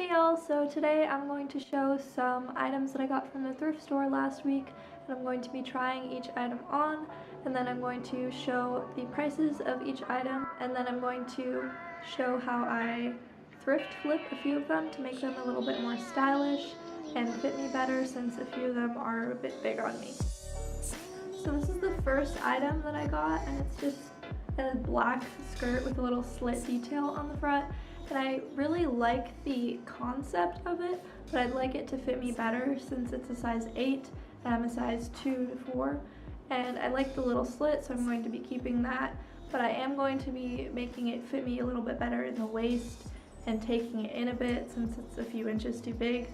Hey y'all, so today I'm going to show some items that I got from the thrift store last week, and I'm going to be trying each item on, and then I'm going to show the prices of each item, and then I'm going to show how I thrift flip a few of them to make them a little bit more stylish and fit me better since a few of them are a bit big on me. So this is the first item that I got, and it's just a black skirt with a little slit detail on the front. And I really like the concept of it, but I'd like it to fit me better since it's a size 8 and I'm a size 2 to 4. And I like the little slit, so I'm going to be keeping that, but I am going to be making it fit me a little bit better in the waist and taking it in a bit since it's a few inches too big,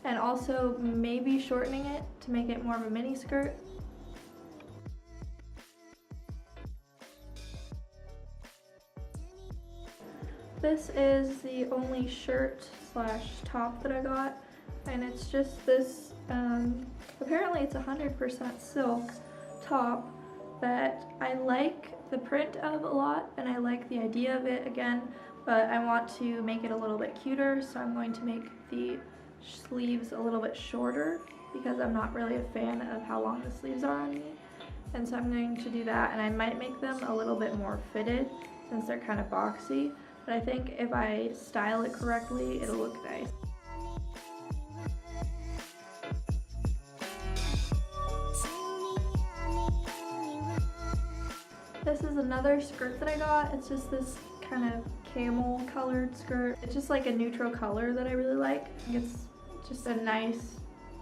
and also maybe shortening it to make it more of a mini skirt. This is the only shirt slash top that I got, and it's just this, apparently it's 100% silk top that I like the print of a lot, and I like the idea of it again, but I want to make it a little bit cuter, so I'm going to make the sleeves a little bit shorter because I'm not really a fan of how long the sleeves are on me. And so I'm going to do that, and I might make them a little bit more fitted since they're kind of boxy. But I think if I style it correctly, it'll look nice. This is another skirt that I got. It's just this kind of camel colored skirt. It's just like a neutral color that I really like. It's just a nice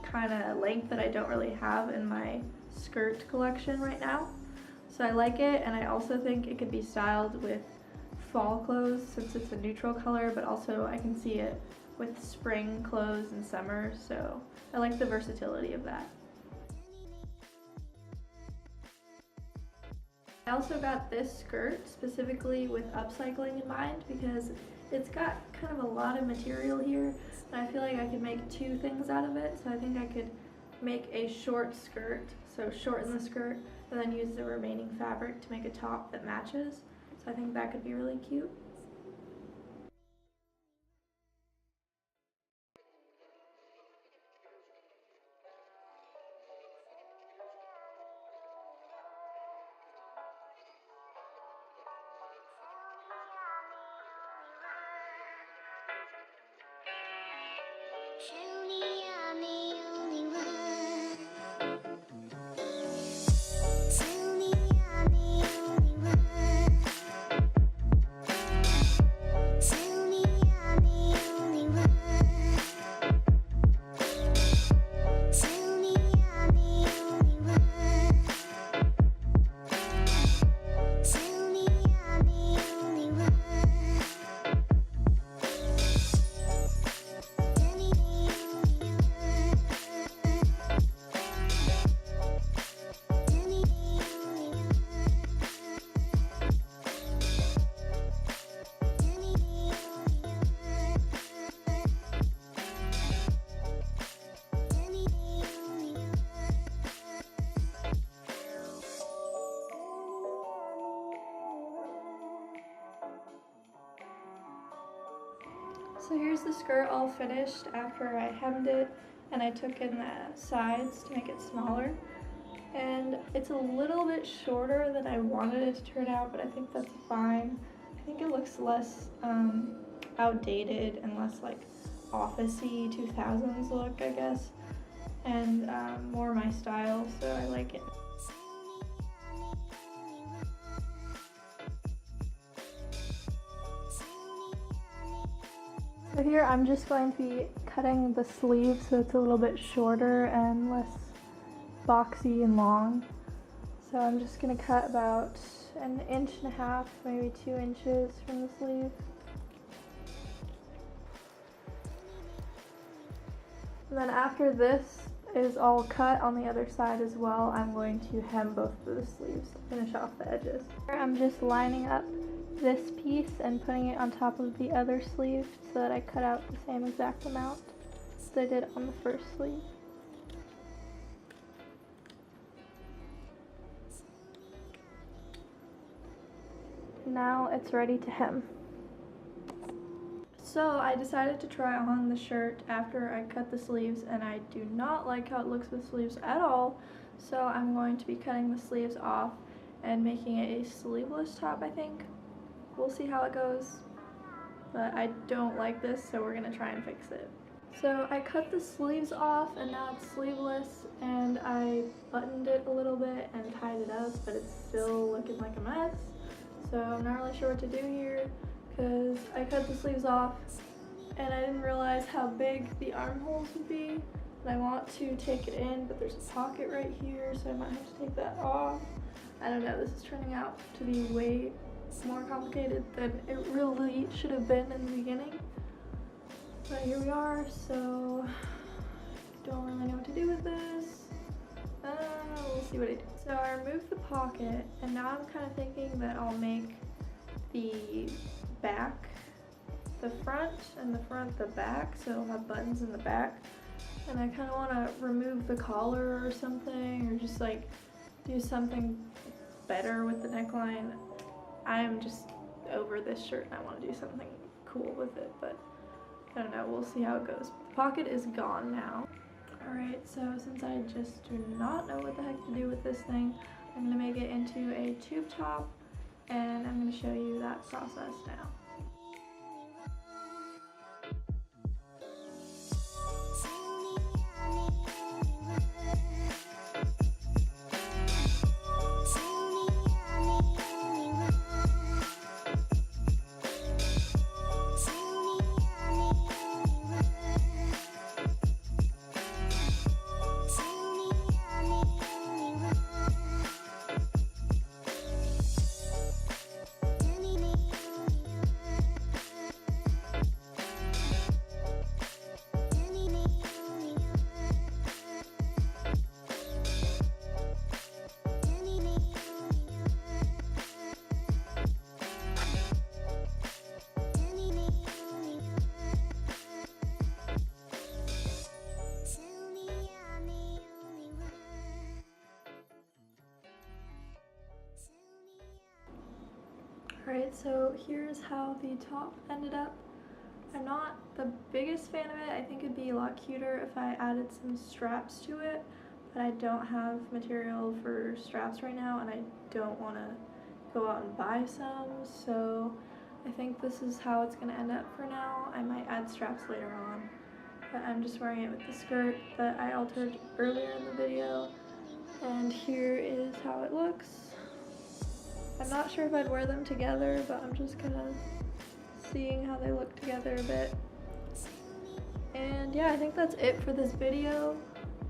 kind of length that I don't really have in my skirt collection right now. So I like it, and I also think it could be styled with fall clothes since it's a neutral color, but also I can see it with spring clothes and summer, so I like the versatility of that. I also got this skirt specifically with upcycling in mind because it's got kind of a lot of material here, and I feel like I could make two things out of it, so I think I could make a short skirt, so shorten the skirt, and then use the remaining fabric to make a top that matches. So I think that could be really cute. So here's the skirt all finished after I hemmed it and I took in the sides to make it smaller. And it's a little bit shorter than I wanted it to turn out, but I think that's fine. I think it looks less outdated and less like office-y 2000s look, I guess, and more my style, so I like it. So here I'm just going to be cutting the sleeve so it's a little bit shorter and less boxy and long. So I'm just going to cut about 1.5 inches, maybe 2 inches from the sleeve. And then after this is all cut on the other side as well, I'm going to hem both of the sleeves to finish off the edges. I'm just lining up this piece and putting it on top of the other sleeve so that I cut out the same exact amount as I did on the first sleeve. Now it's ready to hem. So I decided to try on the shirt after I cut the sleeves, and I do not like how it looks with sleeves at all. So I'm going to be cutting the sleeves off and making it a sleeveless top, I think. We'll see how it goes, but I don't like this, so we're gonna try and fix it. So I cut the sleeves off and now it's sleeveless, and I buttoned it a little bit and tied it up, but it's still looking like a mess. So I'm not really sure what to do here because I cut the sleeves off and I didn't realize how big the armholes would be. And I want to take it in, but there's a pocket right here, so I might have to take that off. I don't know, this is turning out to be way more complicated than it really should have been in the beginning. But here we are, so don't really know what to do with this. We'll see what I do. So I removed the pocket, and now I'm kind of thinking that I'll make the back the front and the front the back, so it'll have buttons in the back. And I kind of want to remove the collar or something, or just like do something better with the neckline. I am just over this shirt and I want to do something cool with it, but I don't know, we'll see how it goes. The pocket is gone now. Alright, so since I just do not know what the heck to do with this thing, I'm going to make it into a tube top, and I'm going to show you that process now. Alright, so here's how the top ended up. I'm not the biggest fan of it. I think it'd be a lot cuter if I added some straps to it, but I don't have material for straps right now, and I don't want to go out and buy some, so I think this is how it's going to end up for now. I might add straps later on, but I'm just wearing it with the skirt that I altered earlier in the video, and here is how it looks. I'm not sure if I'd wear them together, but I'm just kind of seeing how they look together a bit. And yeah, I think that's it for this video.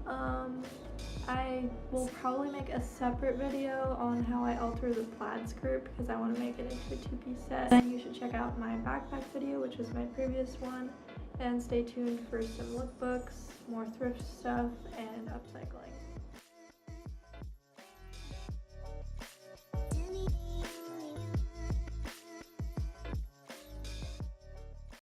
I will probably make a separate video on how I alter the plaid skirt because I want to make it into a two-piece set. Then you should check out my backpack video, which was my previous one, and stay tuned for some lookbooks, more thrift stuff, and upcycling.